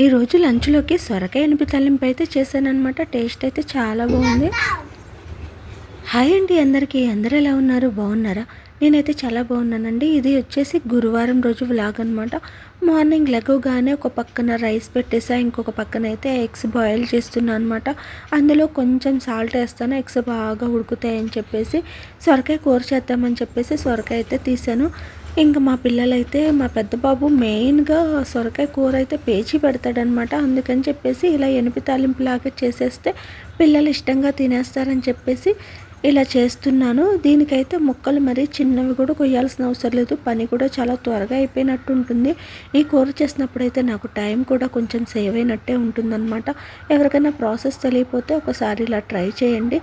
ఈరోజు లంచ్లోకి సొరకాయ ఎనుపు తాలింపు అయితే చేశానమాట. టేస్ట్ అయితే చాలా బాగుంది. హాయ్ అండి అందరికీ, అందరూ ఎలా ఉన్నారు? బాగున్నారా? నేనైతే చాలా బాగున్నానండి. ఇది వచ్చేసి గురువారం రోజు వ్లాగ్ అనమాట. మార్నింగ్ లెగవగానే ఒక పక్కన రైస్ పెట్టేసా, ఇంకొక పక్కన అయితే ఎగ్స్ బాయిల్ చేస్తున్నా అనమాట. అందులో కొంచెం సాల్ట్ వేస్తాను, ఎగ్స్ బాగా ఉడుకుతాయని చెప్పేసి. సొరకాయ కూర చేద్దామని చెప్పేసి సొరకాయ అయితే తీసాను. ఇంకా మా పిల్లలైతే, మా పెద్ద బాబు మెయిన్గా సొరకాయ కూర అయితే పేచి పెడతాడనమాట. అందుకని చెప్పేసి ఇలా ఎనిపి తాలింపులాగా చేసేస్తే పిల్లలు ఇష్టంగా తినేస్తారని చెప్పేసి ఇలా చేస్తున్నాను. దీనికైతే ముక్కలు మరీ చిన్నవి కూడా కొయ్యాల్సిన అవసరం లేదు. పని కూడా చాలా త్వరగా అయిపోయినట్టు ఉంటుంది. ఈ కూర చేసినప్పుడైతే నాకు టైం కూడా కొంచెం సేవ్ అయినట్టే ఉంటుందన్నమాట. ఎవరికైనా ప్రాసెస్ తెలియకపోతే ఒకసారి ఇలా ట్రై చేయండి.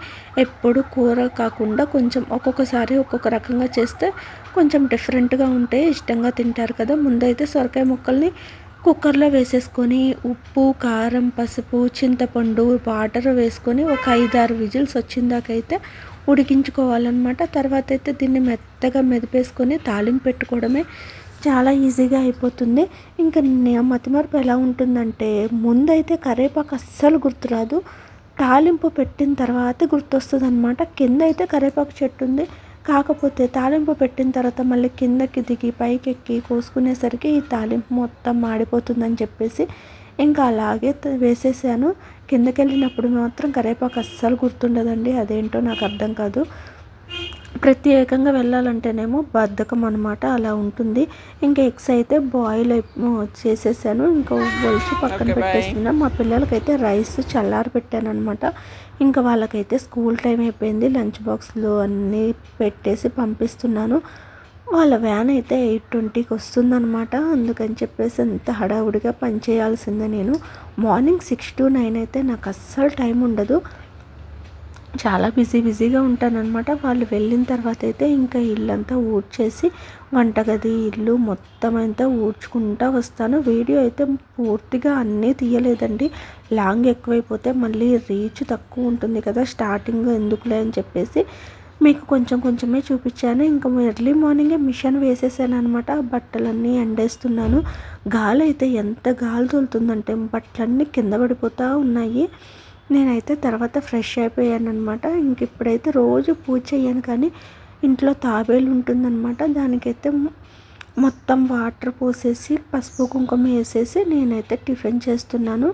ఎప్పుడు కూర కాకుండా కొంచెం ఒక్కొక్కసారి ఒక్కొక్క రకంగా చేస్తే కొంచెం డిఫరెంట్గా ఉంటే ఇష్టంగా తింటారు కదా. ముందైతే సొరకాయ ముక్కల్ని కుక్కర్లో వేసేసుకొని ఉప్పు, కారం, పసుపు, చింతపండు, వాటర్ వేసుకొని ఒక 5-6 విజిల్స్ వచ్చిందాకైతే ఉడికించుకోవాలన్నమాట. తర్వాత అయితే దీన్ని మెత్తగా మెదిపేసుకొని తాలింపు పెట్టుకోవడమే చాలా ఈజీగా అయిపోతుంది. ఇంకా మతిమరుపు ఎలా ఉంటుందంటే, ముందైతే కరివేపాకు అస్సలు గుర్తురాదు, తాలింపు పెట్టిన తర్వాత గుర్తొస్తుంది అనమాట. కింద అయితే కరివేపాకు చెట్టు ఉంది, కాకపోతే తాలింపు పెట్టిన తర్వాత మళ్ళీ కిందకి దిగి పైకెక్కి కోసుకునేసరికి ఈ తాలింపు మొత్తం మాడిపోతుందని చెప్పేసి ఇంకా అలాగే వేసేసాను. కిందకి వెళ్ళినప్పుడు మాత్రం కరివేపాకు అస్సలు గుర్తుండదండి, అదేంటో నాకు అర్థం కాదు. ప్రత్యేకంగా వెళ్ళాలంటేనేమో బద్ధకం అనమాట, అలా ఉంటుంది. ఇంకా ఎగ్స్ అయితే బాయిల్ చేసేసాను, ఇంకా ఒలిచి పక్కన పెట్టేస్తున్నా. మా పిల్లలకైతే రైస్ చల్లారి పెట్టాను అనమాట. ఇంకా వాళ్ళకైతే స్కూల్ టైం అయిపోయింది, లంచ్ బాక్స్లో అన్నీ పెట్టేసి పంపిస్తున్నాను. వాళ్ళ వ్యాన్ అయితే 8:20కి వస్తుందన్నమాట. అందుకని చెప్పేసి అంత హడావుడిగా పని చేయాల్సిందే. నేను మార్నింగ్ 6 to 9 అయితే నాకు అస్సలు టైం ఉండదు, చాలా బిజీగా ఉంటానన్నమాట. వాళ్ళు వెళ్ళిన తర్వాత అయితే ఇంకా ఇల్లంతా ఊడ్చేసి వంటగది, ఇల్లు మొత్తం అంతా ఊడ్చుకుంటూ వస్తాను. వీడియో అయితే పూర్తిగా అన్నీ తీయలేదండి, లాంగ్ ఎక్కువైపోతే మళ్ళీ రీచ్ తక్కువ ఉంటుంది కదా, స్టార్టింగ్ ఎందుకులే అని చెప్పేసి మీకు కొంచెమే చూపించాను. ఇంకా ఎర్లీ మార్నింగే మిషన్ వేసేసాను అనమాట. బట్టలన్నీ ఎండేస్తున్నాను. గాలి అయితే ఎంత గాలి తోలుతుందంటే బట్టలన్నీ కింద పడిపోతూ ఉన్నాయి. నేనైతే తర్వాత ఫ్రెష్ అయిపోయాను అనమాట. ఇంక ఇప్పుడైతే రోజు పూజ చేయను, కానీ ఇంట్లో తాబేలు ఉంటుందన్నమాట. దానికైతే మొత్తం వాటర్ పోసేసి పసుపు కుంకుమ వేసేసి నేనైతే టిఫిన్ చేస్తున్నాను.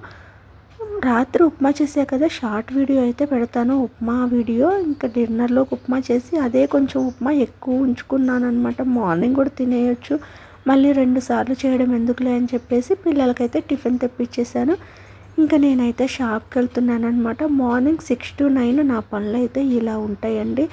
రాత్రి ఉప్మా చేసా కదా, షార్ట్ వీడియో అయితే పెడతాను, ఉప్మా వీడియో. ఇంకా డిన్నర్లోకి ఉప్మా చేసి అదే కొంచెం ఉప్మా ఎక్కువ ఉంచుకున్నాను అనమాట. మార్నింగ్ కూడా తినేయచ్చు, మళ్ళీ 2 సార్లు చేయడం ఎందుకులే అని చెప్పేసి పిల్లలకైతే టిఫిన్ తెప్పించేశాను. ఇంకా నేనైతే షాప్కి వెళ్తున్నాను అనమాట. మార్నింగ్ 6 to 9 నా పనులు అయితే ఇలా ఉంటాయండి,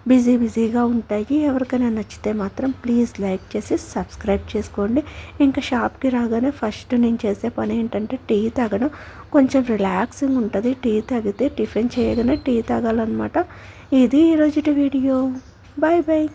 బిజీగా ఉంటాయి. ఎవరికైనా నచ్చితే మాత్రం ప్లీజ్ లైక్ చేసి సబ్స్క్రైబ్ చేసుకోండి. ఇంకా షాప్కి రాగానే ఫస్ట్ నేను చేసే పని ఏంటంటే టీ తాగడం. కొంచెం రిలాక్సింగ్ ఉంటుంది టీ తాగితే, టిఫిన్ చేయగానే టీ తాగాలన్నమాట. ఇది ఈరోజుటి వీడియో. బాయ్.